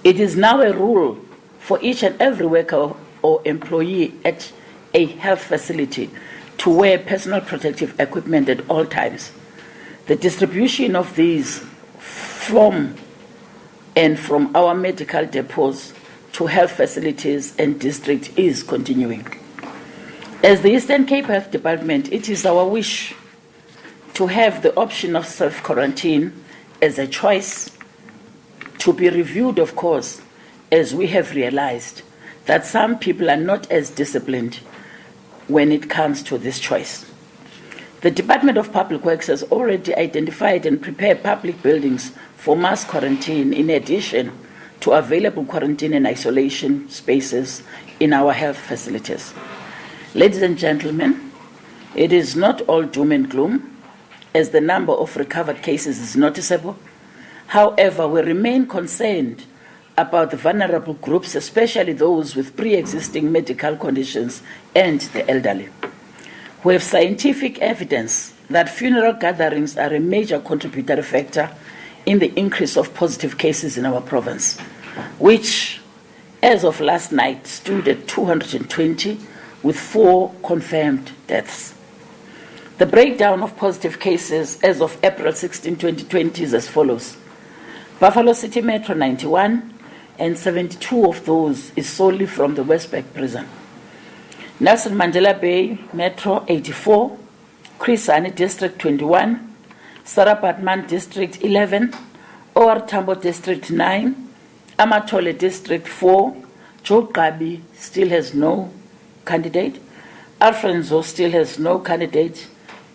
It is now a rule for each and every worker or employee at a health facility to wear personal protective equipment at all times. The distribution of these from our medical depots to health facilities and districts is continuing. As the Eastern Cape Health Department, it is our wish to have the option of self-quarantine as a choice, to be reviewed, of course, as we have realized that some people are not as disciplined when it comes to this choice. The Department of Public Works has already identified and prepared public buildings for mass quarantine in addition to available quarantine and isolation spaces in our health facilities. Ladies and gentlemen, it is not all doom and gloom, as the number of recovered cases is noticeable. However, we remain concerned about the vulnerable groups, especially those with pre-existing medical conditions and the elderly. We have scientific evidence that funeral gatherings are a major contributory factor in the increase of positive cases in our province, which, as of last night, stood at 220, with 4 confirmed deaths. The breakdown of positive cases as of April 16, 2020 is as follows. Buffalo City Metro 91, and 72 of those is solely from the Westbank prison. Nelson Mandela Bay Metro 84, Chris Hani District 21, Sarah Batman District 11, OR Tambo District 9, Amatole District 4, Joe Gabi still has no candidate, Alfonso still has no candidate,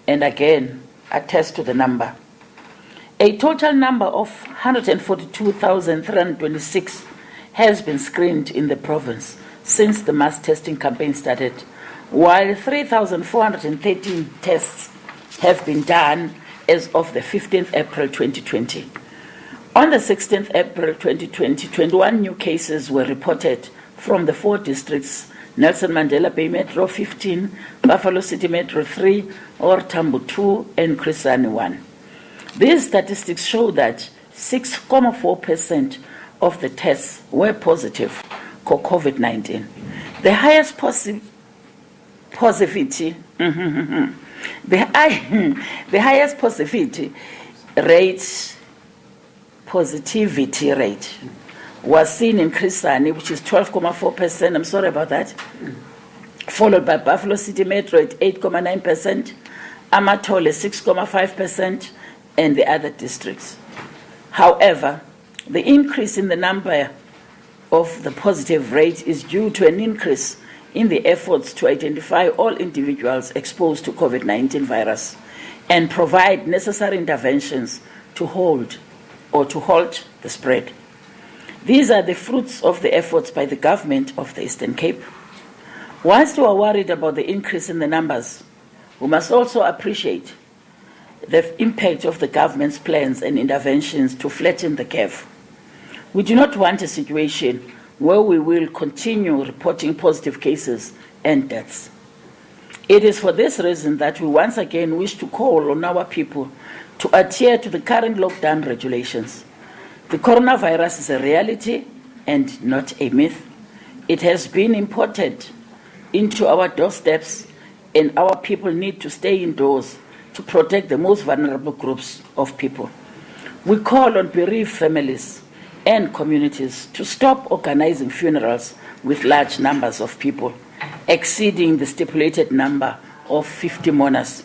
and again, attest to the number. A total number of 142,326 has been screened in the province since the mass testing campaign started, while 3,413 tests have been done as of the 15th April 2020. On the 16th April 2020, 21 new cases were reported from the 4 districts: Nelson Mandela Bay Metro 15, Buffalo City Metro 3, OR Tambo 2, and Chris Hani 1. These statistics show that 6.4% of the tests were positive for COVID-19. The highest positivity rate was seen in Chris Hani, which is 12.4%. I'm sorry about that. Followed by Buffalo City Metro at 8.9%, Amatole 6.5%, and the other districts. However, the increase in the number of the positive rate is due to an increase in the efforts to identify all individuals exposed to COVID-19 virus and provide necessary interventions to halt the spread. These are the fruits of the efforts by the government of the Eastern Cape. Whilst we are worried about the increase in the numbers, we must also appreciate the impact of the government's plans and interventions to flatten the curve. We do not want a situation where we will continue reporting positive cases and deaths. It is for this reason that we once again wish to call on our people to adhere to the current lockdown regulations. The coronavirus is a reality and not a myth. It has been imported into our doorsteps, and our people need to stay indoors to protect the most vulnerable groups of people. We call on bereaved families and communities to stop organizing funerals with large numbers of people, exceeding the stipulated number of 50 mourners.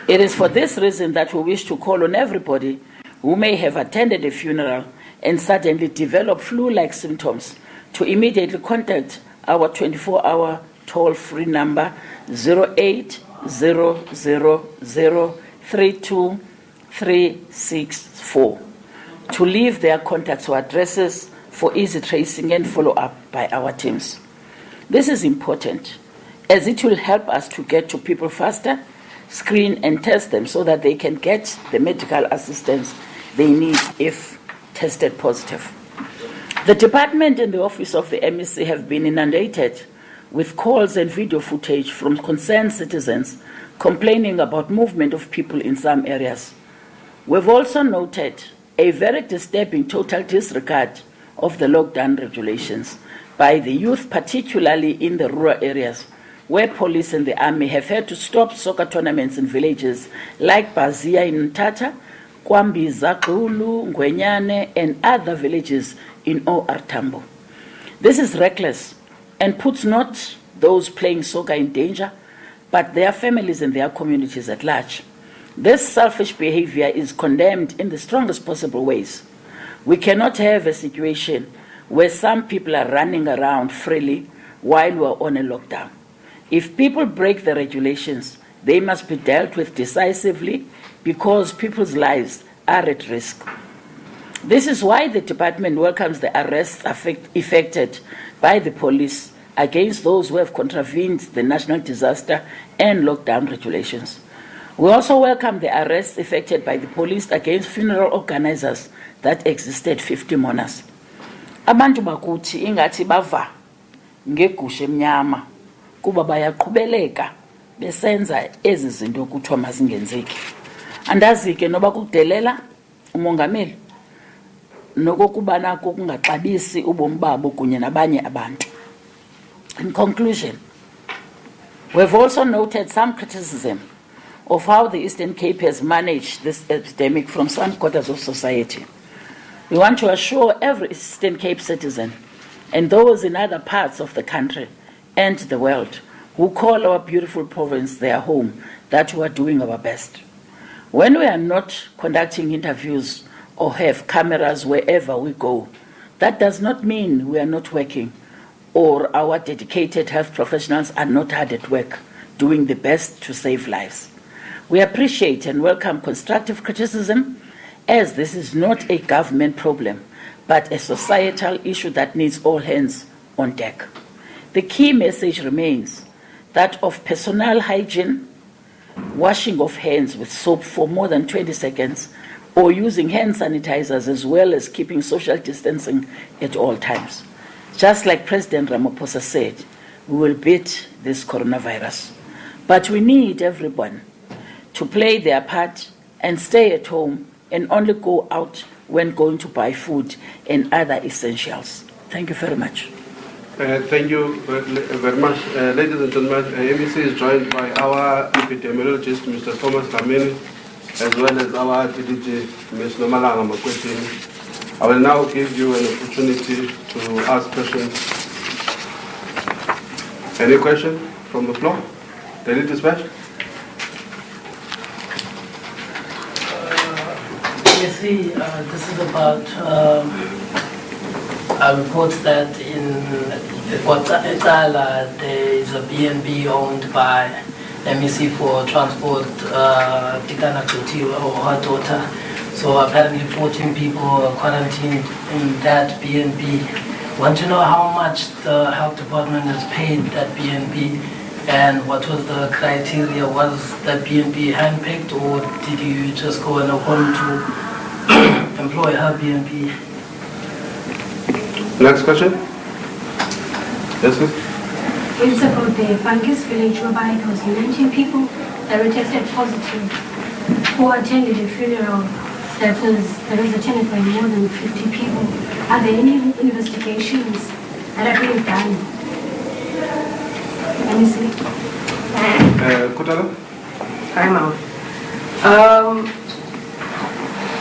It is for this reason that we wish to call on everybody who may have attended a funeral and suddenly develop flu-like symptoms to immediately contact our 24-hour toll-free number 0800032364 to leave their contacts or addresses for easy tracing and follow-up by our teams. This is important, as it will help us to get to people faster, screen and test them so that they can get the medical assistance they need if tested positive. The department and the office of the MEC have been inundated with calls and video footage from concerned citizens complaining about movement of people in some areas. We've also noted a very disturbing total disregard of the lockdown regulations by the youth, particularly in the rural areas, where police and the army have had to stop soccer tournaments in villages like Bazia in Tata, Kwambiza, Xulu, Ngwenyane, and other villages in OR Tambo. This is reckless and puts not those playing soccer in danger, but their families and their communities at large. This selfish behavior is condemned in the strongest possible ways. We cannot have a situation where some people are running around freely while we're on a lockdown. If people break the regulations, they must be dealt with decisively because people's lives are at risk. This is why the department welcomes the arrests effected by the police against those who have contravened the national disaster and lockdown regulations. We also welcome the arrests effected by the police against funeral organizers that existed 50 mourners. Abantu bakuthi ingathi bava ngegusha emnyama kuba bayaqhubeleka besenza ezi zinto kuthiwa mazingenzeki. Andazi ke noba kudelela umongameli nokokuba nako kungaxabisi ubomi babo kunye nabanye abantu. In conclusion, we've also noted some criticism of how the Eastern Cape has managed this epidemic from some quarters of society. We want to assure every Eastern Cape citizen and those in other parts of the country and the world who call our beautiful province their home that we are doing our best. When we are not conducting interviews or have cameras wherever we go, that does not mean we are not working or our dedicated health professionals are not hard at work doing the best to save lives. We appreciate and welcome constructive criticism, as this is not a government problem, but a societal issue that needs all hands on deck. The key message remains that of personal hygiene, washing of hands with soap for more than 20 seconds, or using hand sanitizers, as well as keeping social distancing at all times. Just like President Ramaphosa said, we will beat this coronavirus. But we need everyone to play their part and stay at home and only go out when going to buy food and other essentials. Thank you very much. Thank you very much. Ladies and gentlemen, MEC is joined by our epidemiologist, Mr. Thomas Lamini, as well as our DDG, Ms. Nomalanga Makwetini. I will now give you an opportunity to ask questions. Any question from the floor? Daily Dispatch? This is about a report that in Ekwatala there is a BNB owned by MEC for Transport, Tikana Kutiwa, or her daughter. So apparently 14 people are quarantined in that BNB. Want to know how much the health department has paid that BNB and what was the criteria? Was that BNB handpicked or did you just go and appoint to employ her BNB? Next question. Yes, sir. It's about the Bangis village whereby there was 19 people that were tested positive who attended a funeral that was attended by more than 50 people. Are there any investigations that are being done? Let me see. Kutala? Hi, Ma'am.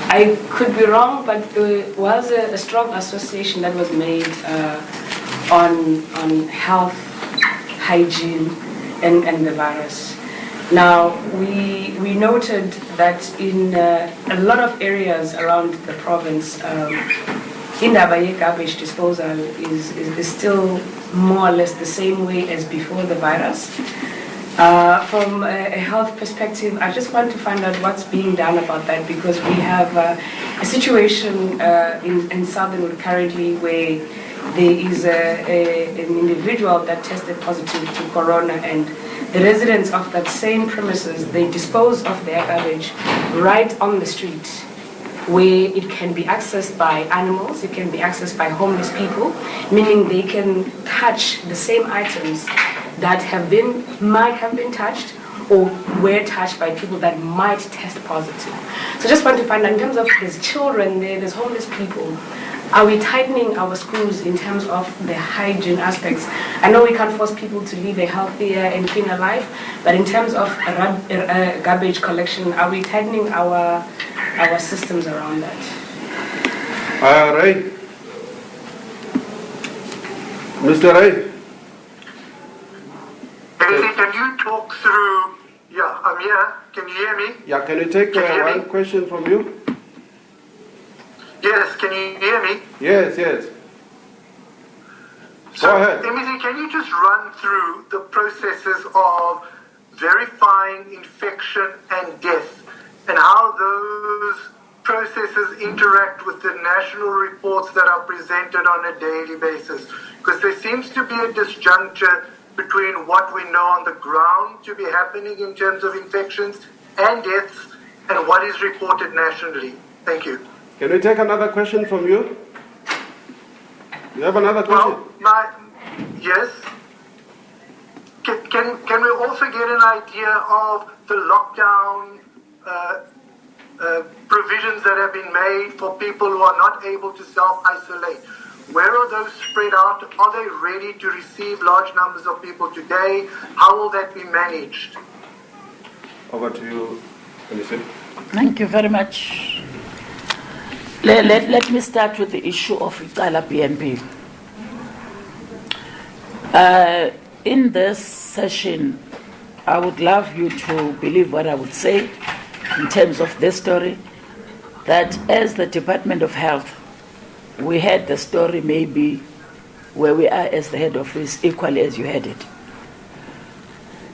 I could be wrong, but there was a strong association that was made on health, hygiene, and the virus. Now, we noted that in a lot of areas around the province, Indabaye garbage disposal is still more or less the same way as before the virus. From a health perspective, I just want to find out what's being done about that, because we have a situation in Southern currently where there is an individual that tested positive to corona, and the residents of that same premises, they dispose of their garbage right on the street, where it can be accessed by animals, it can be accessed by homeless people, meaning they can touch the same items that might have been touched or were touched by people that might test positive. So just want to find out, in terms of there's children there, there's homeless people, are we tightening our schools in terms of the hygiene aspects? I know we can't force people to live a healthier and cleaner life, but in terms of garbage collection, are we tightening our systems around that? Ray. Mr. Ray. Can you talk through? Yeah, I'm here. Can you hear me? Yeah, can you take one question from you? Yes, can you hear me? Yes. So, Go ahead. MEC, can you just run through the processes of verifying infection and death and how those processes interact with the national reports that are presented on a daily basis? Because there seems to be a disjuncture between what we know on the ground to be happening in terms of infections and deaths and what is reported nationally. Thank you. Can we take another question from you? You have another question? Well, yes. Can we also get an idea of the lockdown provisions that have been made for people who are not able to self-isolate? Where are those spread out? Are they ready to receive large numbers of people today? How will that be managed? Over to you, Anissa. Thank you very much. Let me start with the issue of Icala BNB. In this session, I would love you to believe what I would say in terms of this story, that as the Department of Health, we had the story maybe where we are as the head office equally as you had it.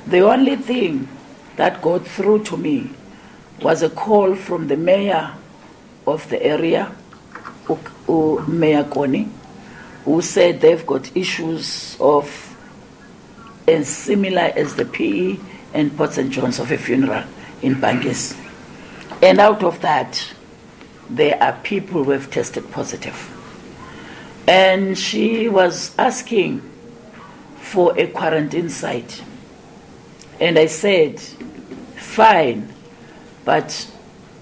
The only thing that got through to me was a call from the mayor of the area, Mayor Koni, who said they've got issues of as similar as the PE and Port St. John's of a funeral in Bangis. And out of that, there are people who have tested positive. And she was asking for a quarantine site. And I said, fine, but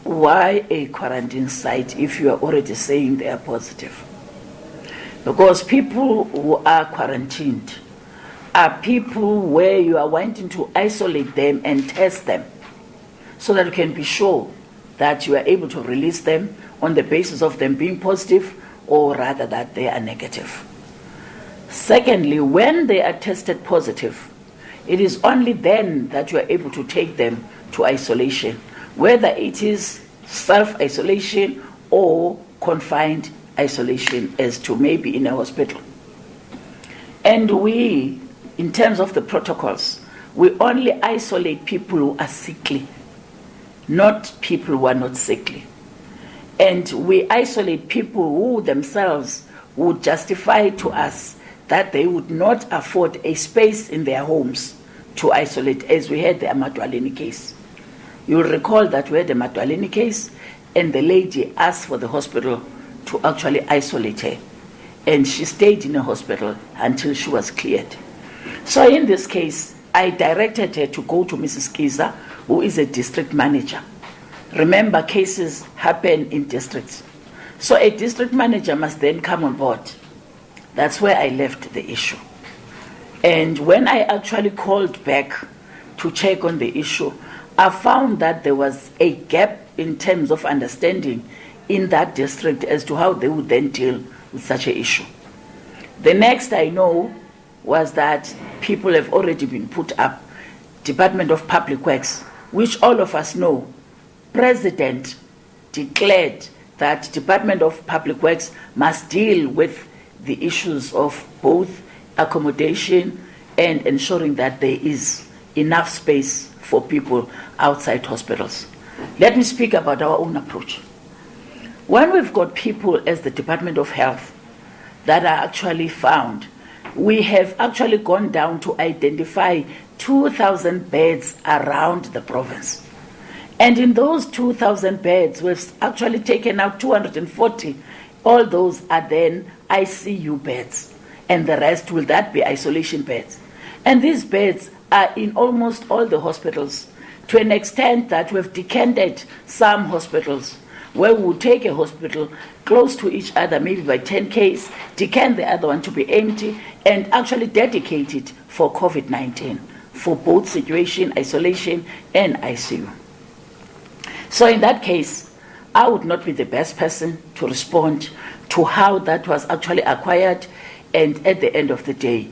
why a quarantine site if you are already saying they are positive? Because people who are quarantined are people where you are wanting to isolate them and test them so that you can be sure that you are able to release them on the basis of them being positive or rather that they are negative. Secondly, when they are tested positive, it is only then that you are able to take them to isolation, whether it is self-isolation or confined isolation as to maybe in a hospital. And we, in terms of the protocols, we only isolate people who are sickly, not people who are not sickly. And we isolate people who themselves would justify to us that they would not afford a space in their homes to isolate, as we had the Amadwaleni case. You'll recall that we had the Amadwaleni case, and the lady asked for the hospital to actually isolate her. And she stayed in a hospital until she was cleared. So in this case, I directed her to go to Mrs. Kiza, who is a district manager. Remember, cases happen in districts. So a district manager must then come on board. That's where I left the issue. And when I actually called back to check on the issue, I found that there was a gap in terms of understanding in that district as to how they would then deal with such an issue. The next I know was that people have already been put up. Department of Public Works, which all of us know, President declared that Department of Public Works must deal with the issues of both accommodation and ensuring that there is enough space for people outside hospitals. Let me speak about our own approach. When we've got people as the Department of Health that are actually found, we have actually gone down to identify 2,000 beds around the province. And in those 2,000 beds, we've actually taken out 240. All those are then ICU beds. And the rest will that be isolation beds. And these beds are in almost all the hospitals to an extent that we've decanted some hospitals where we would take a hospital close to each other, maybe by 10Ks, decant the other one to be empty, and actually dedicate it for COVID-19, for both situation, isolation, and ICU. So in that case, I would not be the best person to respond to how that was actually acquired, and at the end of the day,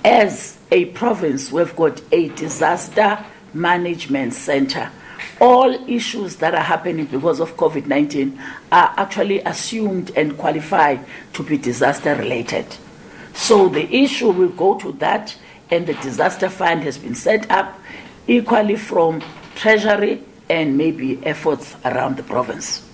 as a province, we've got a disaster management center. All issues that are happening because of COVID-19 are actually assumed and qualified to be disaster related. So the issue will go to that, and the disaster fund has been set up equally from Treasury and maybe efforts around the province.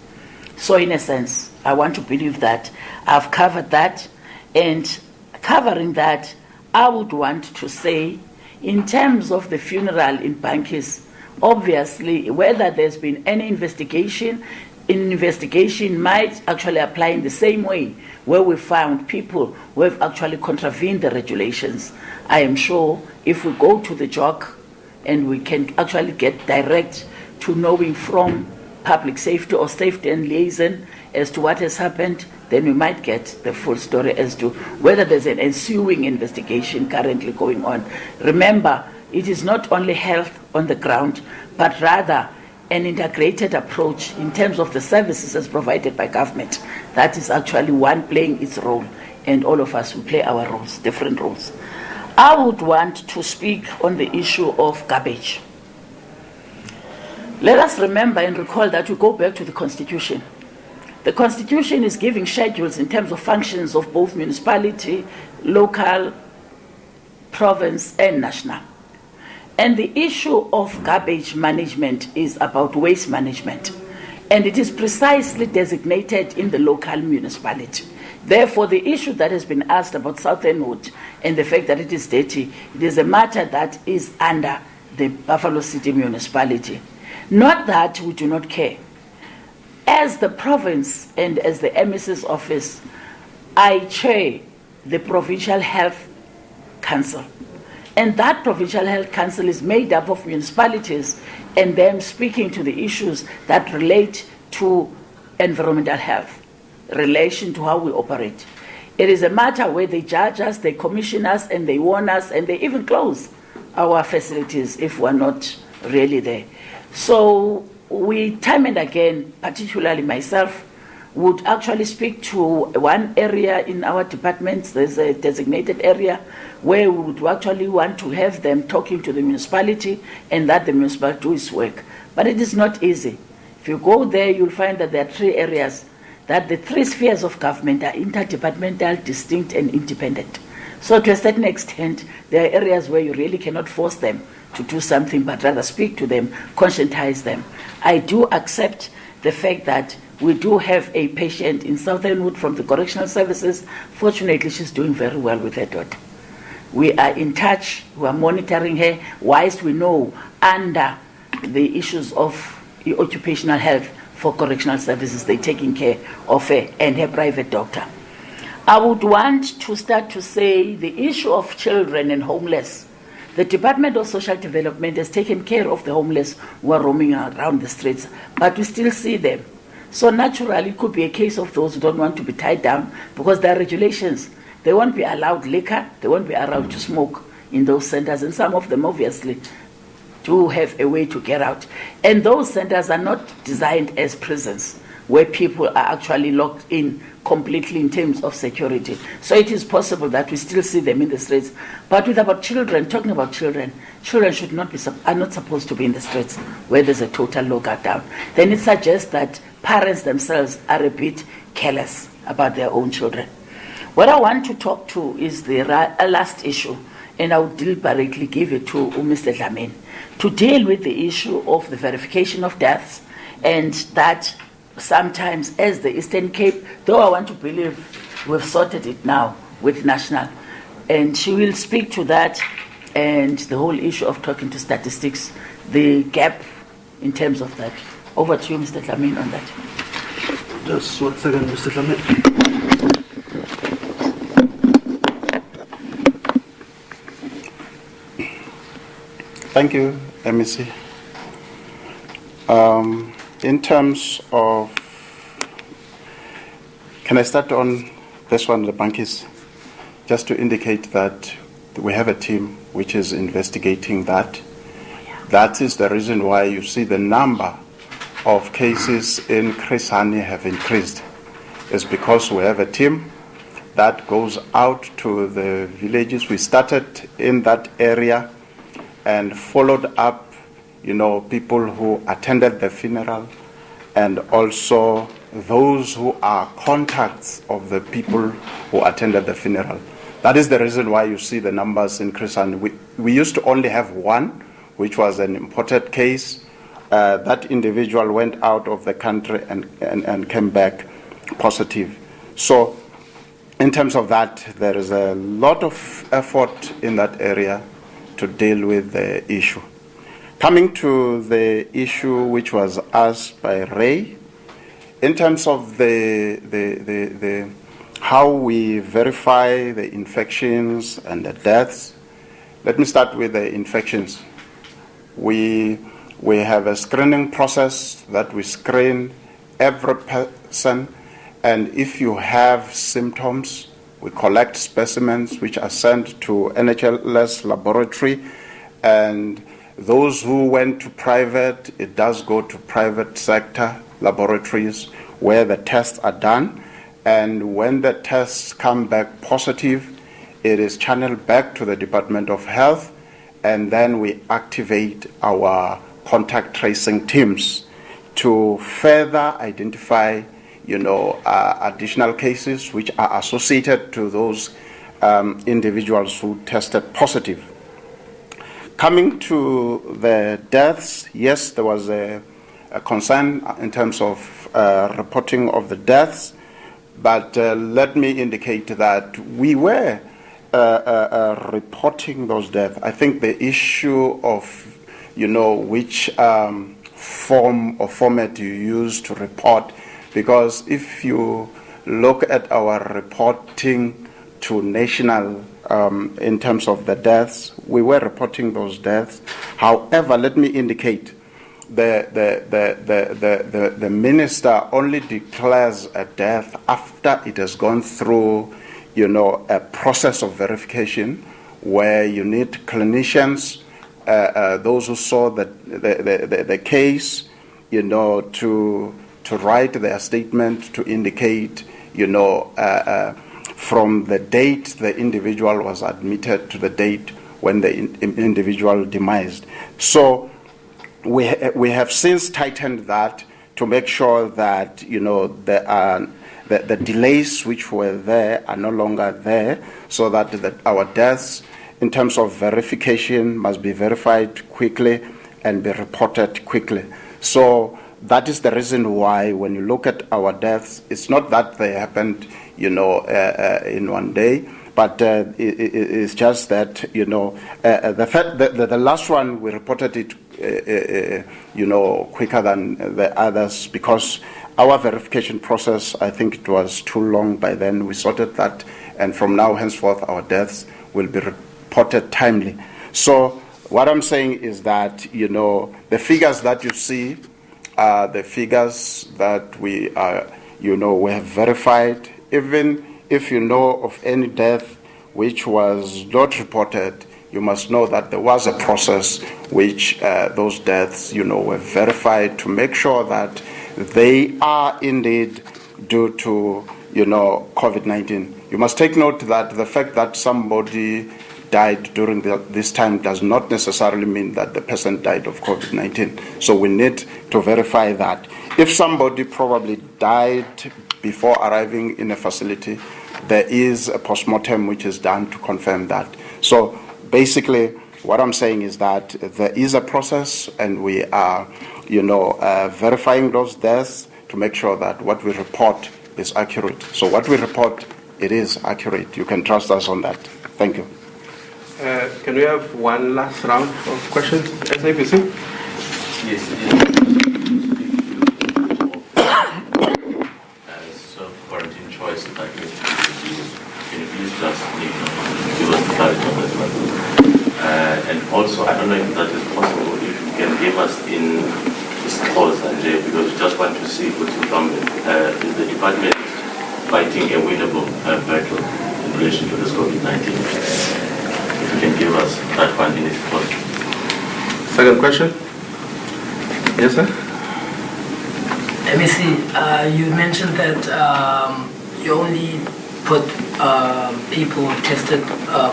So in a sense, I want to believe that I've covered that, and covering that, I would want to say, in terms of the funeral in Bankis, obviously, whether there's been any investigation might actually apply in the same way where we found people who have actually contravened the regulations. I am sure if we go to the JOC and we can actually get direct to knowing from public safety or safety and liaison as to what has happened, then we might get the full story as to whether there's an ensuing investigation currently going on. Remember, it is not only health on the ground, but rather an integrated approach in terms of the services as provided by government. That is actually one playing its role, and all of us will play our roles, different roles. I would want to speak on the issue of garbage. Let us remember and recall that we go back to the Constitution. The Constitution is giving schedules in terms of functions of both municipality, local, province, and national. And the issue of garbage management is about waste management. And it is precisely designated in the local municipality. Therefore, the issue that has been asked about Southern Wood and the fact that it is dirty, it is a matter that is under the Buffalo City municipality. Not that we do not care. As the province and as the MEC's office, I chair the Provincial Health Council. And that Provincial Health Council is made up of municipalities and them speaking to the issues that relate to environmental health, relation to how we operate. It is a matter where they judge us, they commission us, and they warn us, and they even close our facilities if we're not really there. So we, time and again, particularly myself, would actually speak to one area in our departments. There's a designated area where we would actually want to have them talking to the municipality and that the municipality do its work. But it is not easy. If you go there, you'll find that there are three areas, that the three spheres of government are interdepartmental, distinct, and independent. So to a certain extent, there are areas where you really cannot force them to do something, but rather speak to them, conscientize them. I do accept the fact that we do have a patient in Southern Wood from the correctional services. Fortunately, she's doing very well with her daughter. We are in touch, we are monitoring her, whilst we know under the issues of occupational health for correctional services, they're taking care of her and her private doctor. I would want to start to say the issue of children and homeless. The Department of Social Development has taken care of the homeless who are roaming around the streets, but we still see them. So naturally, it could be a case of those who don't want to be tied down because there are regulations. They won't be allowed liquor, they won't be allowed to smoke in those centers, and some of them obviously do have a way to get out. And those centers are not designed as prisons where people are actually locked in completely in terms of security. So it is possible that we still see them in the streets. But with about children, talking about children, children should not be, are not supposed to be in the streets where there's a total lockdown. Then it suggests that parents themselves are a bit careless about their own children. What I want to talk to is the last issue, and I would deliberately give it to Mr. Dlamini, to deal with the issue of the verification of deaths, and that sometimes as the Eastern Cape, though I want to believe we've sorted it now with National, and she will speak to that and the whole issue of talking to statistics, the gap in terms of that. Over to you, Mr. Dlamini, on that. Just 1 second, Mr. Dlamini. Thank you, MEC. In terms of, can I start on this one, the bankies? Just to indicate that we have a team which is investigating that. That is the reason why you see the number of cases in Chris Hani have increased. It's because we have a team that goes out to the villages. We started in that area and followed up, people who attended the funeral and also those who are contacts of the people who attended the funeral. That is the reason why you see the numbers increase. And we used to only have one, which was an imported case. That individual went out of the country and came back positive. So in terms of that, there is a lot of effort in that area to deal with the issue. Coming to the issue which was asked by Ray, in terms of the how we verify the infections and the deaths, let me start with the infections. We have a screening process that we screen every person, and if you have symptoms, we collect specimens which are sent to NHLS laboratory, and those who went to private, it does go to private sector laboratories where the tests are done, and when the tests come back positive, it is channeled back to the Department of Health, and then we activate our contact tracing teams to further identify, additional cases which are associated to those individuals who tested positive. Coming to the deaths, yes, there was a concern in terms of reporting of the deaths, but let me indicate that we were reporting those deaths. I think the issue of, which form or format you use to report, because if you look at our reporting to national in terms of the deaths, we were reporting those deaths. However, let me indicate the minister only declares a death after it has gone through, a process of verification where you need clinicians, those who saw the case, to write their statement to indicate, from the date the individual was admitted to the date when the individual demised. So we have since tightened that to make sure that the delays which were there are no longer there, so that our deaths in terms of verification must be verified quickly and be reported quickly. So that is the reason why when you look at our deaths, it's not that they happened in one day, but it's just that the last one we reported it quicker than the others because our verification process, I think it was too long by then. We sorted that, and from now henceforth our deaths will be reported timely. So what I'm saying is that the figures that you see are the figures that we have verified. Even if you know of any death which was not reported, you must know that there was a process which those deaths, were verified to make sure that they are indeed due to, COVID-19. You must take note that the fact that somebody died during this time does not necessarily mean that the person died of COVID-19. So we need to verify that. If somebody probably died before arriving in a facility, there is a postmortem which is done to confirm that. So basically, what I'm saying is that there is a process, and we are, verifying those deaths to make sure that what we report is accurate. So what we report, it is accurate. You can trust us on that. Thank you. Can we have one last round of questions? SABC? Yes. Quarantine choice that I can you please just give us clarity on that one. And also, I don't know if that is possible, if you can give us in just pause that there because we just want to see what the government, is the department fighting a winnable battle in relation to this COVID-19? If you can give us that one in its point. Second question? Yes, sir? MEC, you mentioned that you only put people who tested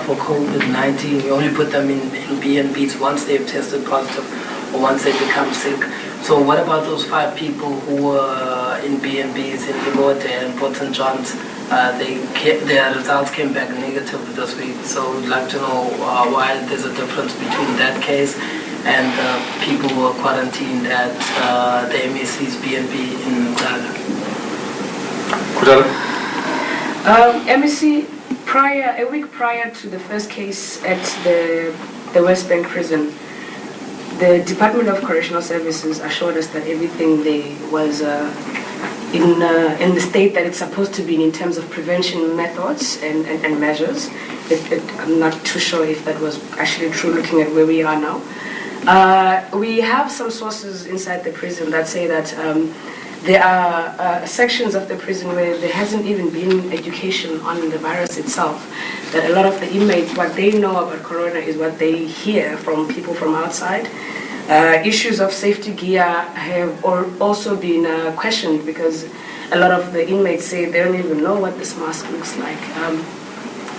for COVID-19, you only put them in B&Bs once they've tested positive or once they become sick. So what about those 5 people who were in B&Bs in Libote and Port St. John's? Their results came back negative this week. So we'd like to know why there's a difference between that case and people who are quarantined at the MEC's B&B in Ghana. MEC, a week prior to the first case at the West Bank prison, the Department of Correctional Services assured us that everything there was in the state that it's supposed to be in terms of prevention methods and measures. I'm not too sure if that was actually true looking at where we are now. We have some sources inside the prison that say that there are sections of the prison where there hasn't even been education on the virus itself, that a lot of the inmates, what they know about corona is what they hear from people from outside. Issues of safety gear have also been questioned because a lot of the inmates say they don't even know what this mask looks like.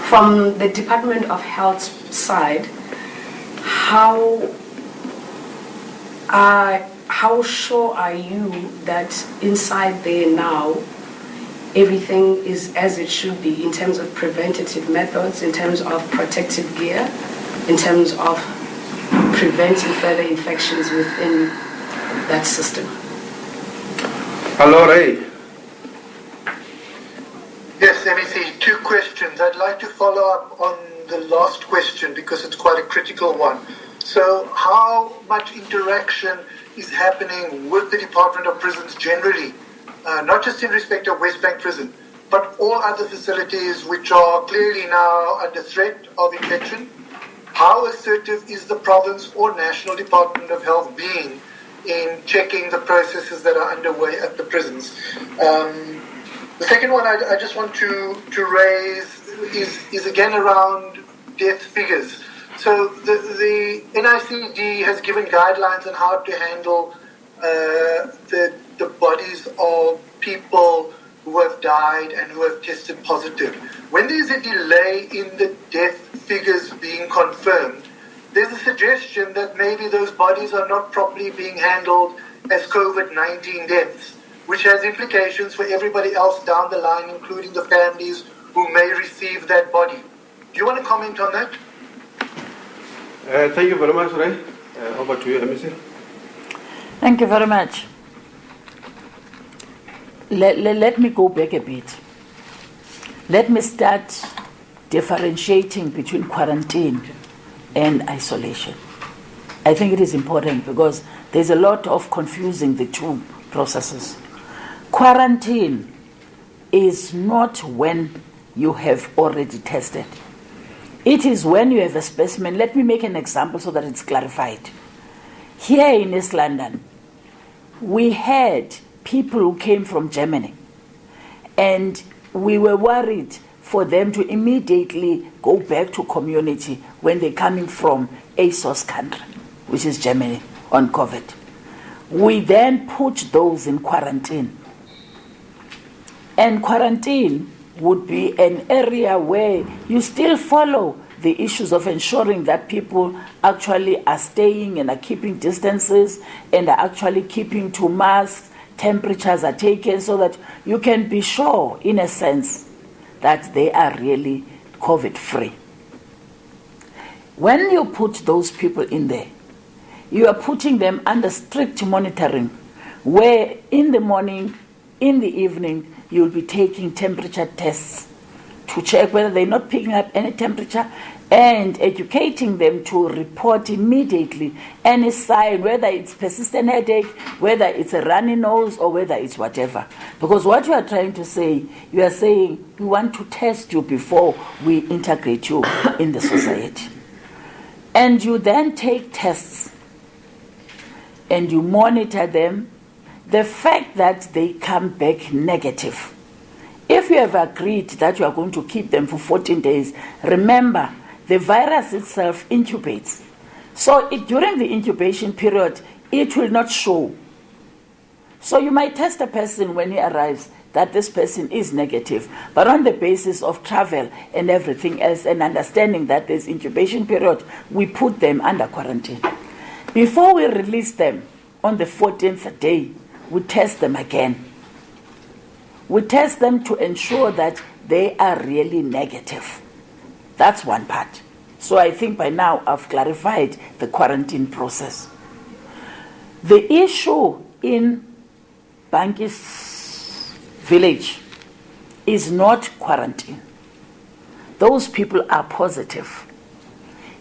From the Department of Health's side, how sure are you that inside there now everything is as it should be in terms of preventative methods, in terms of protective gear, in terms of preventing further infections within that system? Hello, Ray. Yes, MEC, 2 questions. I'd like to follow up on the last question because it's quite a critical one. So how much interaction is happening with the Department of Prisons generally, not just in respect of West Bank Prison, but all other facilities which are clearly now under threat of infection? How assertive is the province or National Department of Health being in checking the processes that are underway at the prisons? The second one I just want to raise is again around death figures. So the NICD has given guidelines on how to handle the bodies of people who have died and who have tested positive. When there's a delay in the death figures being confirmed, there's a suggestion that maybe those bodies are not properly being handled as COVID-19 deaths, which has implications for everybody else down the line, including the families who may receive that body. Do you want to comment on that? Thank you very much, Ray. Over to you, MEC. Thank you very much. Let me go back a bit. Let me start differentiating between quarantine and isolation. I think it is important because there's a lot of confusing the 2 processes. Quarantine is not when you have already tested. It is when you have a specimen. Let me make an example so that it's clarified. Here in East London, we had people who came from Germany, and we were worried for them to immediately go back to community when they're coming from a source country, which is Germany, on COVID. We then put those in quarantine. And quarantine would be an area where you still follow the issues of ensuring that people actually are staying and are keeping distances and are actually keeping to masks, temperatures are taken so that you can be sure, in a sense, that they are really COVID-free. When you put those people in there, you are putting them under strict monitoring, where in the morning, in the evening, you'll be taking temperature tests to check whether they're not picking up any temperature and educating them to report immediately any sign, whether it's persistent headache, whether it's a runny nose, or whether it's whatever. Because what you are trying to say, you are saying we want to test you before we integrate you in the society. And you then take tests. and you monitor them, the fact that they come back negative, if you have agreed that you are going to keep them for 14 days, remember, the virus itself incubates. So during the incubation period, it will not show. So you might test a person when he arrives that this person is negative, but on the basis of travel and everything else and understanding that there's incubation period, we put them under quarantine. Before we release them on the 14th day, we test them again. We test them to ensure that they are really negative. That's one part. So I think by now I've clarified the quarantine process. The issue in Bangis village is not quarantine. Those people are positive.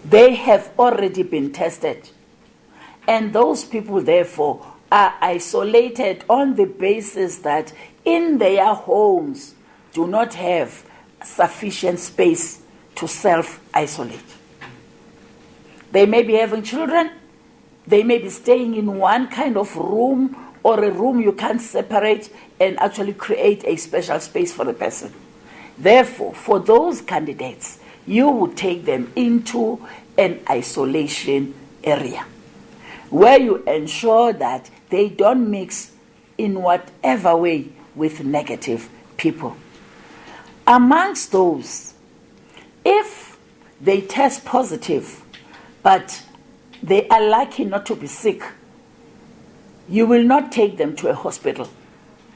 They have already been tested. And those people, therefore, are isolated on the basis that in their homes do not have sufficient space to self-isolate. They may be having children, they may be staying in one kind of room or a room you can't separate and actually create a special space for the person. Therefore, for those candidates, you would take them into an isolation area where you ensure that they don't mix in whatever way with negative people. Amongst those, if they test positive, but they are lucky not to be sick, you will not take them to a hospital.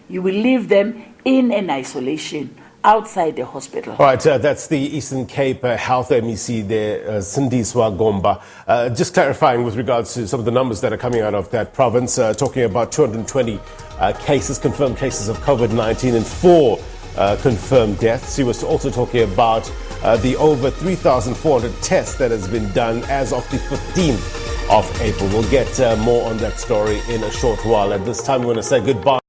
You will leave them in an isolation outside the hospital. All right, that's the Eastern Cape Health MEC there, Sindiswa Gomba. Just clarifying with regards to some of the numbers that are coming out of that province, talking about 220 confirmed cases of COVID-19 and 4 confirmed deaths. He was also talking about the over 3,400 tests that has been done as of the 15th of April. We'll get more on that story in a short while. At this time, we want to say goodbye.